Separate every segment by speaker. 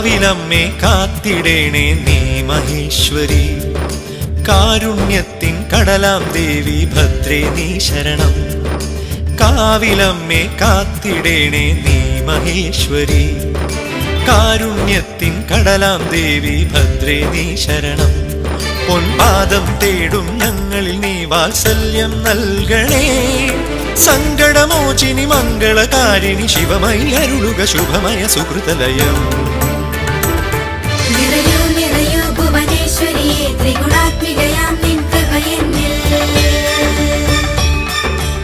Speaker 1: കാവിലമ്മേ കാത്തിടേണേ നീ മഹേശ്വരി, കാരുണ്യത്തിൻ കടലാം ദേവി ഭദ്രേ നീ ശരണം. കാവിലമ്മേ കാത്തിടേണേ നീ മഹേശ്വരി, കാരുണ്യത്തിൻ കടലാം ദേവി ഭദ്രേ നീ ശരണം. പൊൻപാദം തേടും ഞങ്ങളിൽ നീ വാത്സല്യം നൽകണേ. സങ്കടമോചിനി മംഗളകാരിണി ശിവമയി അരുളുക ശുഭമയ സുഹൃതലയം.
Speaker 2: ത്രിഗുണാത്മികയാം നിൻ കൃപയെന്നിൽ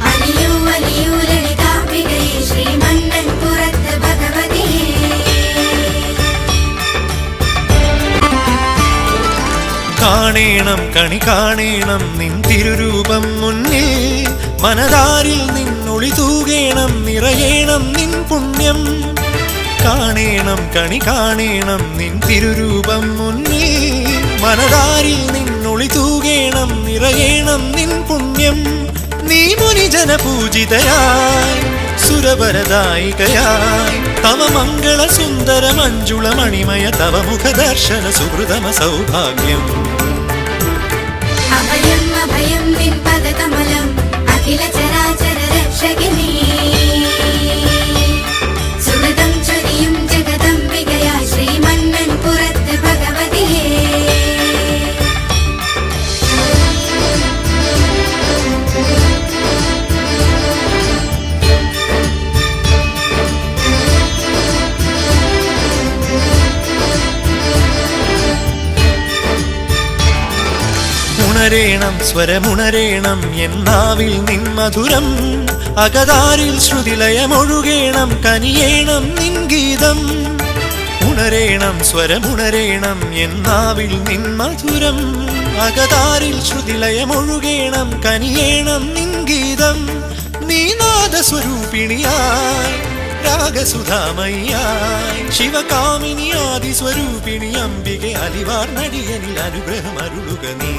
Speaker 2: അലിയൂ അലിയൂ ലളിതാംബികയെ ശ്രീമന്നൻ പുറത്ത് ഭഗവതിയെ.
Speaker 1: കാണേണം കണി കാണേണം നിൻ തിരുരൂപം മുന്നിൽ, മനതാരിൽ നിന്നൊളി തൂകേണം നിറയേണം നിൻ പുണ്യം. കാണേണം കണി കാണേണം നിൻ തിരുരൂപം മുന്നിൽ, മനതാരിൽ നിന്നൊളി തൂകേണം നിറയേണം നിൻ പുണ്യം. നീ മുനിജന പൂജിതയായി സുരവരദായികയായി, തവ മംഗള സുന്ദര മഞ്ജുള മണിമയ തവ മുഖദർശന സുഹൃതമ സൗഭാഗ്യം.
Speaker 2: അഭയം അഭയം നിൻ പദകമലം അഖില ചരാചര രക്ഷകിനീ, സുഹൃതം ചൊരിയും ജഗദംബികയായി ശ്രീമന്നൻ പുറത്ത് ഭഗവതിയെ.
Speaker 1: ഉണരേണം സ്വരമുണരേണം എന്നാവിൽ നിൻ മധുരം, അകതാരിൽ ശ്രുതിലയമൊഴുകേണം കനിയേണം നിൻ ഗീതം. ഉണരേണം സ്വരമുണരേണം എന്നാവിൽ നിൻ മധുരം, അകതാരിൽ ശ്രുതിലയമൊഴുകേണം കനിയേണം നിൻ ഗീതം. നീ നാദസ്വരൂപിണിയായി രാഗസുധാമയ്യായി, ശിവകാമിനി ആദിസ്വരൂപിണി അംബികെ അലിവാർ നടിയനിൽ അനുഗ്രഹം അരുളുക നീ.